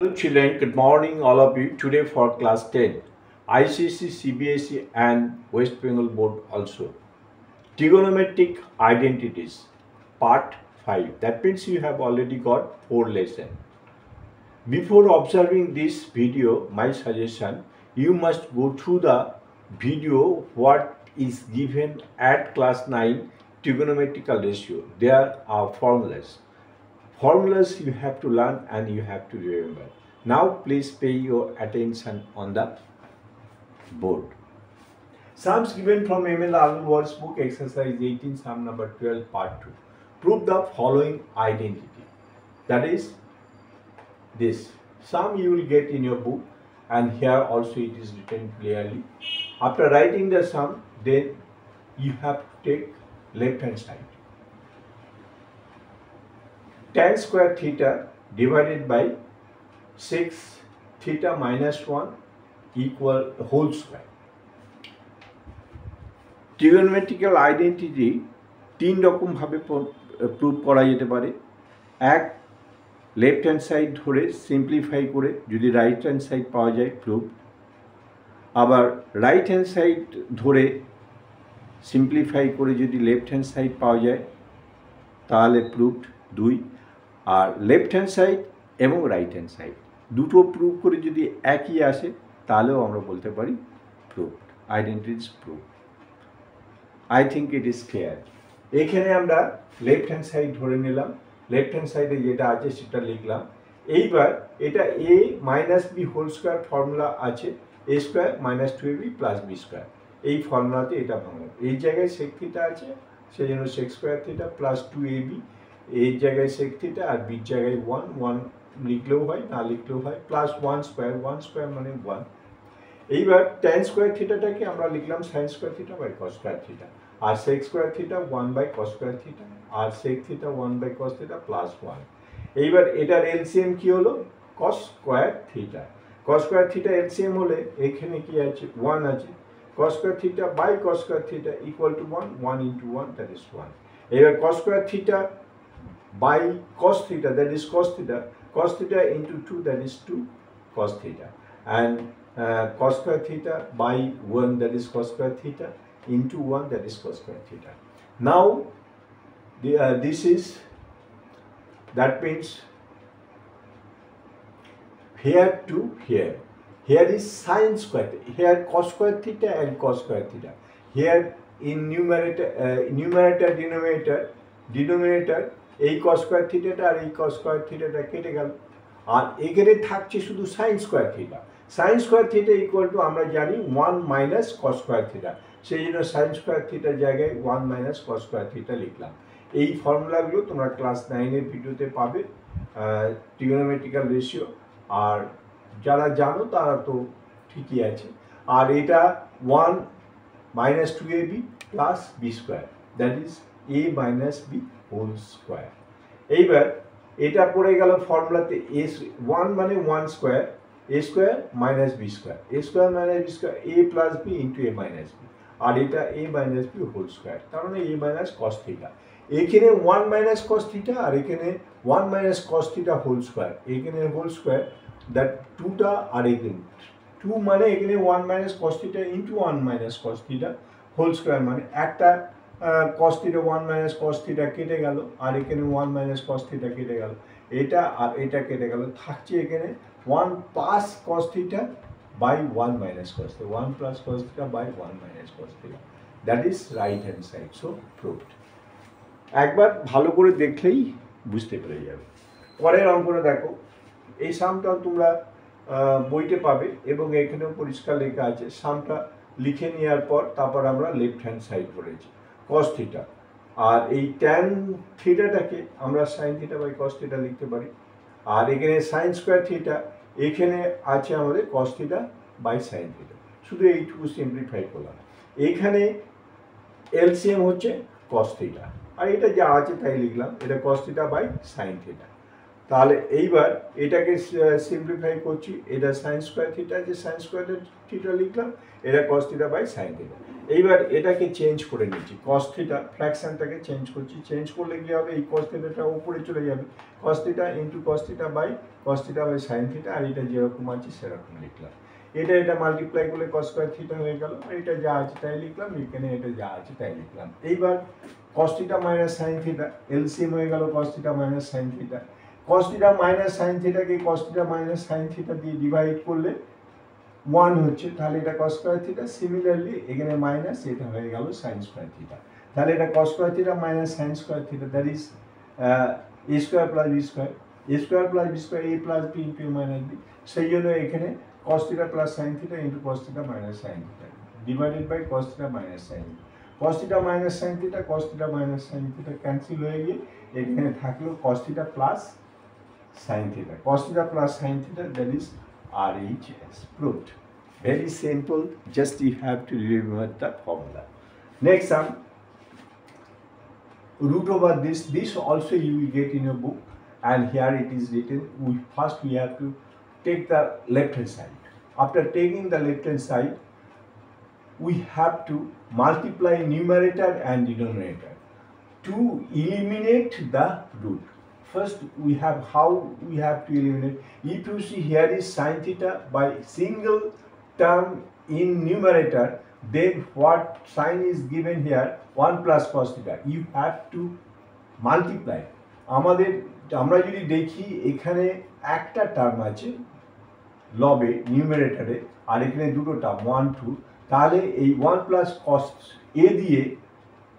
Hello children, good morning all of you. Today for class 10, ICC, CBSE and West Bengal Board also. Trigonometric identities, part 5. That means you have already got 4 lessons. Before observing this video, my suggestion, you must go through the video what is given at class 9 trigonometrical ratio. There are formulas. Formulas you have to learn and you have to remember. Now please pay your attention on the board. Sums given from ML Agarwal's book, exercise 18, sum number 12, part 2. Prove the following identity. That is this. Sum you will get in your book, and here also it is written clearly. After writing the sum, then you have to take left hand side. Tan square theta divided by 6 theta minus 1 equal whole square. Trigonometrical identity তিন রকম ভাবে prove করা যেতে পারে। এক, left hand side ধরে simplify করে যদি রাইট হ্যান্ড সাইড পাওয়া যায় প্রুভ। আবার রাইট হ্যান্ড সাইড ধরে সিম্পলিফাই করে যদি লেফট হ্যান্ড সাইড পাওয়া যায় তাহলে প্রুভড 2। আর লেফট হ্যান্ড সাইড এবং রাইট হ্যান্ড সাইড দুটো প্রুভ করে যদি একই আসে তাহলেও আমরা বলতে পারি proved. Identity is prove. I think it is clear. এখানে আমরা লেফট হ্যান্ড সাইড ধরে নিলাম, লেফট হ্যান্ড সাইডে যেটা আছে সেটা লিখলাম। এইবার এটা a minus b whole square formula আছে, a square minus 2ab plus b square. এই ফর্মুলাতে এটা ভাঙব। এই জায়গায় সেক থিটা আছে, সেই জন্য সেক স্কোয়ার থিটা প্লাস 2ab। এই জায়গায় সেক থিটা আর বির জায়গায় 1 লিখলেও হয়, না লিখলেও হয়, প্লাস 1 স্কোয়ার মানে 1। এইবার ট্যান স্কোয়ার থিটাটাকে আমরা লিখলাম sine square theta by cos square theta, আর sec square theta 1 by cos square theta, আর sec theta 1 by cos theta plus 1। এইবার এটার এলসিএম কি হলো? Cos square theta. Cos square theta LCM হলে এখানে কি আছে? 1 আছে। Cos square theta by cos square theta equal to 1 into 1 that is 1। এবার cos square theta by cos theta, that is cos theta into 2, that is 2 cos theta, and cos square theta by 1, that is cos square theta, into 1, that is cos square theta. Now this is, that means here to here, here is sin square, here cos square theta and cos square theta, here in numerator denominator এই cos square থিটাটা আর এই cos square থিটাটা কেটে গেল, আর এখানে থাকছে শুধু sign square theta. Sign square theta equal two আমরা জানি 1 minus কস square theta, সেই জন্য সাইন স্কোয়ার থিটার জায়গায় 1 মাইনাস কস স্কোয়ার থিটা লিখলাম। এই ফর্মুলাগুলো তোমরা ক্লাস 9-এর ভিডিওতে পাবে, ট্রিগোনোমেট্রিক্যাল রেশিও। আর যারা জানো তারা তো ঠিকই আছে। আর এটা 1 minus 2ab plus b square, that is a minus b whole square. এইবার এটা পড়ে গেল ফর্মুলাতে এ 1 মানে 1 square, a square minus b square, a square minus b square, a plus b into a minus b, আর এটা a minus b whole square, তার মানে এ মাইনাস কস থিটা। এখানে 1 মাইনাস কস থিটা আর এখানে 1 minus cos theta whole square, এখানে whole square, that 2টা আর এখানে 2 মানে এখানে 1 minus cos theta into 1 minus cos theta whole square, মানে একটা cos theta 1 minus cos theta কেটে গেল, আর এখানে 1 minus cos theta কেটে গেল, এটা আর এটা কেটে গেল, থাকছে এখানে 1 plus cos theta by 1 minus cos theta, 1 plus cos theta by 1 minus cos theta, that is right hand side, so proved। একবার ভালো করে দেখলেই বুঝতে পেরে যাবে। পরের অঙ্কটা দেখো, এই সামটাও তোমরা বইতে পাবে এবং এখানেও পরিষ্কার লেখা আছে। সামটা লিখে নেওয়ার পর তারপর আমরা লেফট হ্যান্ড সাইড করেছি cos থিটা, আর এই ট্যান থিটাটাকে আমরা sine theta by cos theta লিখতে পারি। আর এখানে সাইন স্কোয়ার থিটা, এখানে আছে আমাদের cos theta by sine theta, শুধু এইটুকু সিম্পলিফাই করলাম। এখানে এলসিএম হচ্ছে কস থিটা, আর এটা যা আছে তাই লিখলাম, এটা cos theta by sine theta. তাহলে এইবার এটাকে সিম্পলিফাই করছি, এটা সাইন স্কোয়ার থিটা, যে সাইন স্কোয়ার থিটা লিখলাম, এটা cos theta by sine theta. এইবার এটাকে চেঞ্জ করে নিচ্ছি, কস থিটা ফ্র্যাকশনটাকে চেঞ্জ করছি, চেঞ্জ করলে কি হবে, এই কস থিটাটা উপরে চলে যাবে, cos theta into cos theta by sine theta, আর এটা যেরকম আছে সেরকম লিখলাম। এটা মাল্টিপ্লাই করলে কস স্কয়ার থিটা হয়ে গেল, আর এটা যা আছে তাই লিখলাম, এখানে এটা যা আছে তাই লিখলাম। এইবার cos theta minus sine theta LCM হয়ে গেল cos theta minus sine theta, cos theta minus sine থিটাকে cos theta minus sine theta দিয়ে ডিভাইড করলে 1 হচ্ছে, তাহলে এটা কস স্কয়ার থিটা। সিমিলারলি এখানে মাইনাস, এটা হয়ে গেল সাইন স্কয়ার থিটা, তাহলে এটা cos square theta minus sine square theta, that is a square plus b square, a square plus b square, a plus b into a minus b. সেই জন্য এখানে cos theta plus sine theta into cos theta minus sine theta divided by cos theta minus sine theta. Cos theta minus sine theta, cos theta minus sine theta cancel হয়ে গিয়ে এখানে থাকলো cos theta plus sine theta, cos theta plus sine theta, that is RHS proved. Very simple, just you have to remember the formula. Next sum, root over this also you will get in your book, and here it is written, first we have to take the left hand side. After taking the left hand side, we have to multiply numerator and denominator to eliminate the root. First we have how we have to eliminate. If you see here is sin theta by single term in numerator, then what sign is given here 1 plus cos theta. You have to multiply. আমরা যদি দেখি এখানে একটা term আছে লবে নিউমারেটরে, আর এখানে দুটো term 1 2, তাহলে এই 1 প্লাস cos a দিয়ে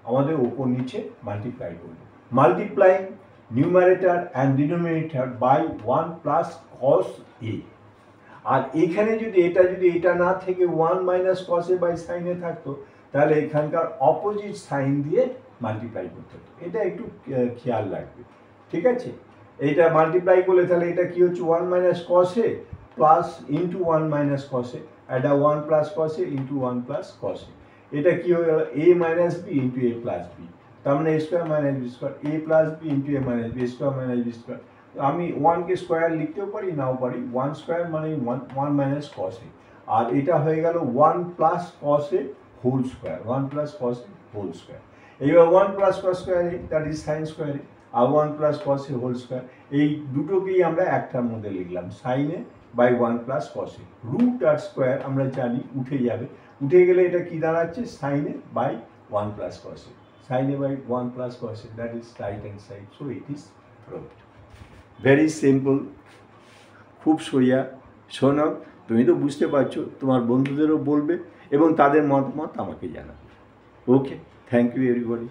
আমাদের উপর নিচে মাল্টিপ্লাই করব। Multiply numerator and denominator by 1 plus cos a, আর এখানে যদি এটা না থেকে 1 minus cos a by sin a থাকতো, তাহলে এখানকার অপোজিট সাইন দিয়ে মাল্টিপ্লাই করতে হতো, এটা একটু খেয়াল রাখবে, ঠিক আছে। এটা মাল্টিপ্লাই করলে তাহলে এটা কি হচ্ছে 1 minus cos a plus into 1 minus cos a, এটা 1 plus cos a into 1 plus cos a, এটা কি হয়ে গেল a minus b into a plus b, তার মানে a square minus b square, a plus b into a minus b square minus b square. আমি 1 কে square লিখতেও পারি, নাও পারি, 1 স্কয়ার মানে 1 মাইনাস cos a, আর এটা হয়ে গেল 1 plus cos a whole square, 1 plus cos a whole square. এইবার 1 plus cos square a, that is sin square a, আর 1 plus cos a whole square, এই দুটোকেই আমরা একটার মধ্যে লিখলাম sin a by 1 plus cos a। Root আর square আমরা জানি উঠে যাবে, উঠে গেলে এটা কি দাঁড়াচ্ছে sin a by 1 plus cos a, sin a by 1 plus cos a, that is right hand side, so it is proved. Very simple, খুব সোজা। শোনো, তুমি তো বুঝতে পারছো, তোমার বন্ধুদেরও বলবে এবং তাদের মতামত আমাকে জানাবে। ওকে, থ্যাংক ইউ এভরিবডি।